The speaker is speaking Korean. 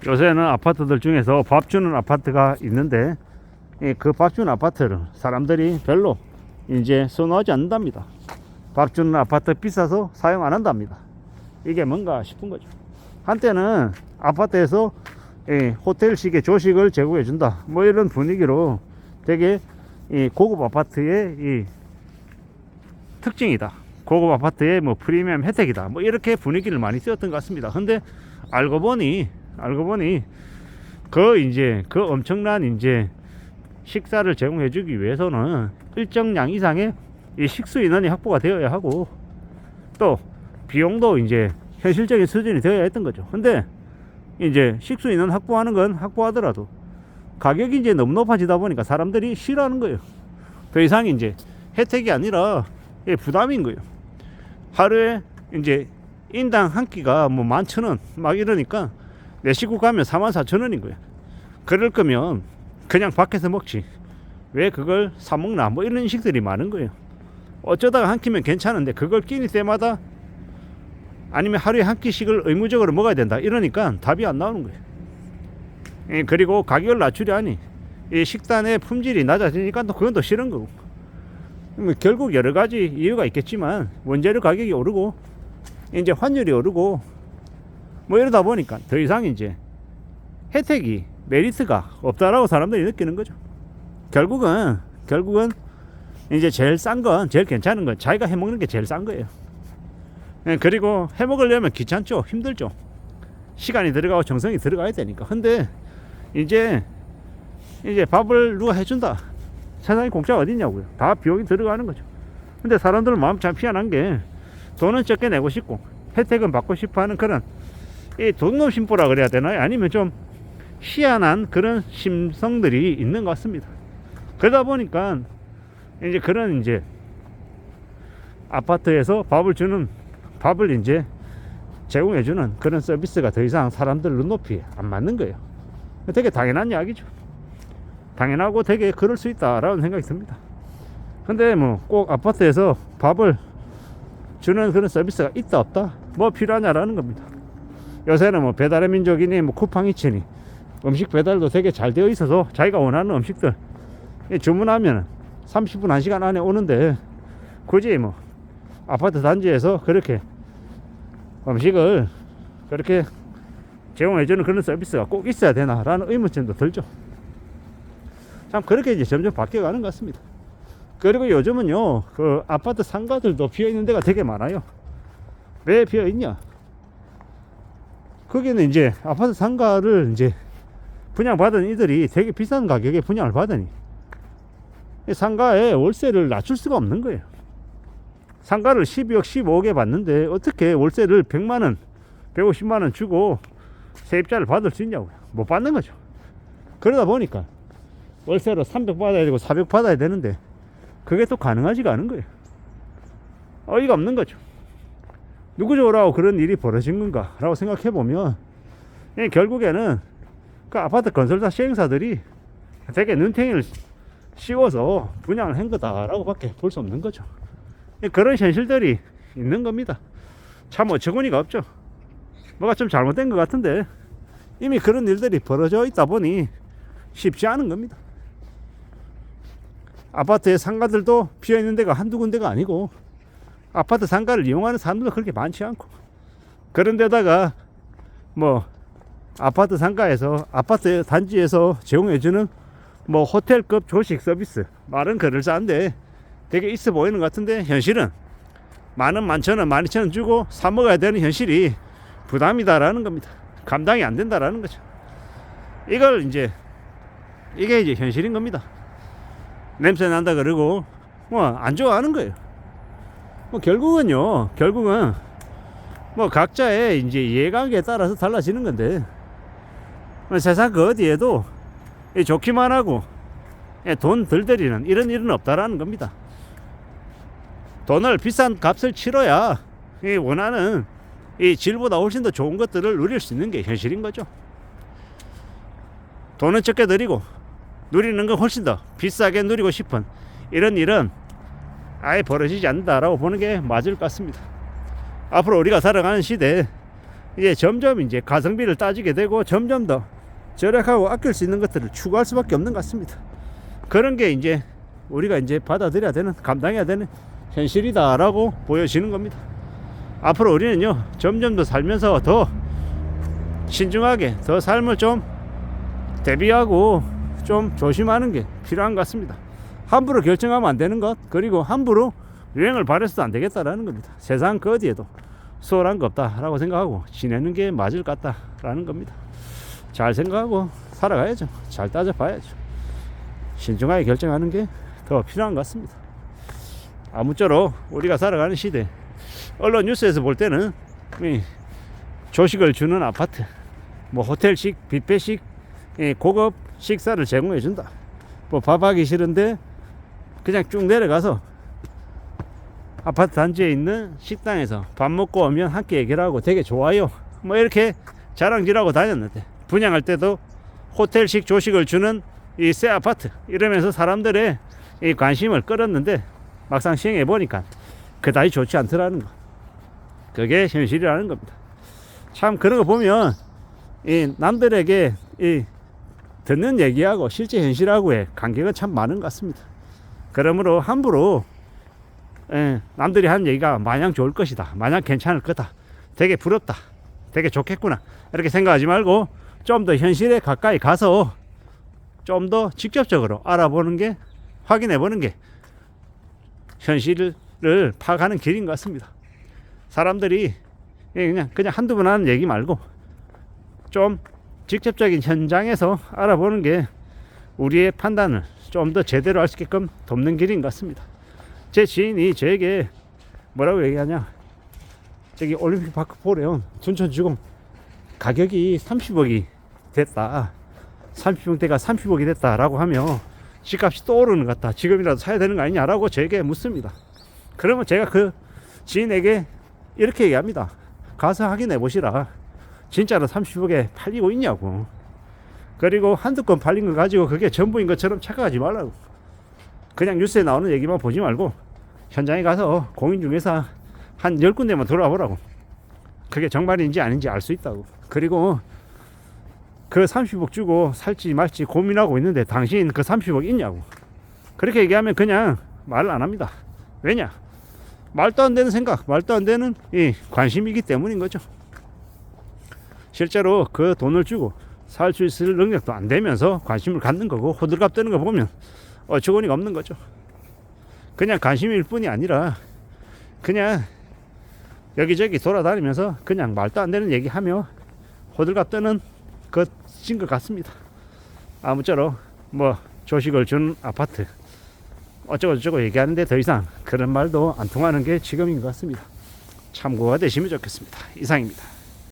요새는 아파트들 중에서 밥 주는 아파트가 있는데 그 밥 주는 아파트를 사람들이 별로 이제 선호하지 않는답니다. 밥 주는 아파트 비싸서 사용 안 한답니다. 이게 뭔가 싶은 거죠. 한때는 아파트에서 호텔식의 조식을 제공해 준다 뭐 이런 분위기로 되게 고급 아파트의 특징이다, 고급 아파트의 뭐 프리미엄 혜택이다 뭐 이렇게 분위기를 많이 쓰였던 것 같습니다. 근데 알고 보니 그 엄청난 이제 식사를 제공해 주기 위해서는 일정량 이상의 이 식수 인원이 확보가 되어야 하고 또 비용도 이제 현실적인 수준이 되어야 했던 거죠. 근데 이제 식수 인원 확보하는 건 확보하더라도 가격이 이제 너무 높아지다 보니까 사람들이 싫어하는 거예요. 더 이상 이제 혜택이 아니라 부담인 거예요. 하루에 이제 인당 한 끼가 뭐 11,000원 막 이러니까 내 식구 가면 44,000원인 거예요. 그럴 거면 그냥 밖에서 먹지 왜 그걸 사 먹나 뭐 이런 식들이 많은 거예요. 어쩌다가 한 끼면 괜찮은데 그걸 끼니 때마다 아니면 하루에 한 끼씩을 의무적으로 먹어야 된다 이러니까 답이 안 나오는 거예요. 그리고 가격을 낮추려니 이 식단의 품질이 낮아지니까 또 그건 또 싫은 거고, 결국 여러 가지 이유가 있겠지만 원재료 가격이 오르고 이제 환율이 오르고 뭐 이러다 보니까 더 이상 이제 혜택이 메리트가 없다라고 사람들이 느끼는 거죠. 결국은 이제 제일 싼 건, 제일 괜찮은 건 자기가 해먹는 게 제일 싼 거예요. 그리고 해먹으려면 귀찮죠, 힘들죠, 시간이 들어가고 정성이 들어가야 되니까. 근데 이제 밥을 누가 해준다, 세상에 공짜가 어딨냐고요. 다 비용이 들어가는 거죠. 근데 사람들은 마음 참 희한한 게 돈은 적게 내고 싶고 혜택은 받고 싶어하는 그런 이 돈놈 심보라 그래야 되나요? 아니면 좀 희한한 그런 심성들이 있는 것 같습니다. 그러다 보니까 이제 그런 이제 아파트에서 밥을 이제 제공해주는 그런 서비스가 더 이상 사람들 눈높이에 안 맞는 거예요. 되게 당연한 이야기죠. 당연하고 되게 그럴 수 있다라는 생각이 듭니다. 근데 뭐 꼭 아파트에서 밥을 주는 그런 서비스가 있다 없다 뭐 필요하냐라는 겁니다. 요새는 뭐 배달의 민족이니 뭐 쿠팡이치니 음식 배달도 되게 잘 되어 있어서 자기가 원하는 음식들 주문하면 30분 1시간 안에 오는데 굳이 뭐 아파트 단지에서 그렇게 음식을 그렇게 제공해주는 그런 서비스가 꼭 있어야 되나 라는 의문점도 들죠. 참 그렇게 이제 점점 바뀌어가는 것 같습니다. 그리고 요즘은요 그 아파트 상가들도 비어있는 데가 되게 많아요. 왜 비어있냐, 거기는 이제 아파트 상가를 이제 분양받은 이들이 되게 비싼 가격에 분양을 받으니 상가에 월세를 낮출 수가 없는 거예요. 상가를 12억 15억에 받는데 어떻게 월세를 100만원 150만원 주고 세입자를 받을 수 있냐고요. 못 받는 거죠. 그러다 보니까 월세로 300 받아야 되고 400 받아야 되는데 그게 또 가능하지가 않은 거예요. 어이가 없는 거죠. 누구 좋으라고 그런 일이 벌어진 건가 라고 생각해 보면 결국에는 그 아파트 건설사 시행사들이 되게 눈탱이를 씌워서 분양을 한 거다라고 밖에 볼 수 없는 거죠. 그런 현실들이 있는 겁니다. 참 어처구니가 없죠. 뭐가 좀 잘못된 것 같은데 이미 그런 일들이 벌어져 있다 보니 쉽지 않은 겁니다. 아파트의 상가들도 비어있는 데가 한두 군데가 아니고 아파트 상가를 이용하는 사람들도 그렇게 많지 않고, 그런 데다가 뭐 아파트 상가에서 아파트 단지에서 제공해주는 뭐 호텔급 조식 서비스 말은 그럴싸한데 되게 있어 보이는 것 같은데 현실은 10,000원, 11,000원, 12,000원 주고 사 먹어야 되는 현실이 부담이다라는 겁니다. 감당이 안 된다라는 거죠. 이게 이제 현실인 겁니다. 냄새 난다 그러고 뭐 안 좋아하는 거예요. 뭐 결국은 뭐 각자의 이제 이해관계에 따라서 달라지는 건데 세상 그 어디에도 좋기만 하고 돈 덜 들이는 이런 일은 없다라는 겁니다. 돈을 비싼 값을 치러야 원하는 이 질보다 훨씬 더 좋은 것들을 누릴 수 있는 게 현실인 거죠. 돈은 적게 들이고 누리는 건 훨씬 더 비싸게 누리고 싶은 이런 일은 아예 벌어지지 않는다라고 보는 게 맞을 것 같습니다. 앞으로 우리가 살아가는 시대에 이제 점점 이제 가성비를 따지게 되고 점점 더 절약하고 아낄 수 있는 것들을 추구할 수밖에 없는 것 같습니다. 그런 게 이제 우리가 이제 받아들여야 되는, 감당해야 되는 현실이다라고 보여지는 겁니다. 앞으로 우리는요, 점점 더 살면서 더 신중하게 더 삶을 좀 대비하고 좀 조심하는 게 필요한 것 같습니다. 함부로 결정하면 안 되는 것, 그리고 함부로 유행을 발휘해서도 안 되겠다라는 겁니다. 세상 그 어디에도 수월한 거 없다라고 생각하고 지내는 게 맞을 것 같다라는 겁니다. 잘 생각하고 살아가야죠. 잘 따져봐야죠. 신중하게 결정하는 게 더 필요한 것 같습니다. 아무쪼록 우리가 살아가는 시대, 언론 뉴스에서 볼 때는 조식을 주는 아파트, 뭐 호텔식, 뷔페식, 고급 식사를 제공해 준다. 뭐 밥하기 싫은데 그냥 쭉 내려가서 아파트 단지에 있는 식당에서 밥 먹고 오면 함께 얘기를 하고 되게 좋아요, 뭐 이렇게 자랑질하고 다녔는데, 분양할 때도 호텔식 조식을 주는 이 새 아파트 이러면서 사람들의 이 관심을 끌었는데 막상 시행해 보니까 그다지 좋지 않더라는 거. 그게 현실이라는 겁니다. 참 그런 거 보면 이 남들에게 이 듣는 얘기하고 실제 현실하고의 관계가 참 많은 것 같습니다. 그러므로 함부로 남들이 하는 얘기가 마냥 좋을 것이다, 마냥 괜찮을 거다, 되게 부럽다, 되게 좋겠구나, 이렇게 생각하지 말고 좀 더 현실에 가까이 가서 좀 더 직접적으로 알아보는 게, 확인해 보는 게 현실을 파악하는 길인 것 같습니다. 사람들이 그냥 한두 번 하는 얘기 말고 좀 직접적인 현장에서 알아보는 게 우리의 판단을 좀 더 제대로 할 수 있게끔 돕는 길인 것 같습니다. 제 지인이 저에게 뭐라고 얘기하냐, 저기 올림픽 파크 보령 춘천주공 가격이 30억이 됐다, 30평대가 30억이 됐다라고 하며 집값이 또 오르는 것 같다, 지금이라도 사야 되는 거 아니냐라고 저에게 묻습니다. 그러면 제가 그 지인에게 이렇게 얘기합니다. 가서 확인해 보시라, 진짜로 30억에 팔리고 있냐고. 그리고 한두 건 팔린 거 가지고 그게 전부인 것처럼 착각하지 말라고. 그냥 뉴스에 나오는 얘기만 보지 말고 현장에 가서 공인중개사 한 10군데만 돌아보라고. 그게 정말인지 아닌지 알 수 있다고. 그리고 그 30억 주고 살지 말지 고민하고 있는데 당신 그 30억 있냐고. 그렇게 얘기하면 그냥 말을 안 합니다. 왜냐? 말도 안 되는 생각, 말도 안 되는 이 관심이기 때문인 거죠. 실제로 그 돈을 주고 살 수 있을 능력도 안 되면서 관심을 갖는 거고, 호들갑 뜨는 거 보면 어처구니가 없는 거죠. 그냥 관심일 뿐이 아니라 그냥 여기저기 돌아다니면서 그냥 말도 안 되는 얘기하며 호들갑 뜨는 것인 것 같습니다. 아무쪼록 뭐 조식을 주는 아파트 어쩌고 저쩌고 얘기하는데 더 이상 그런 말도 안 통하는 게 지금인 것 같습니다. 참고가 되시면 좋겠습니다. 이상입니다.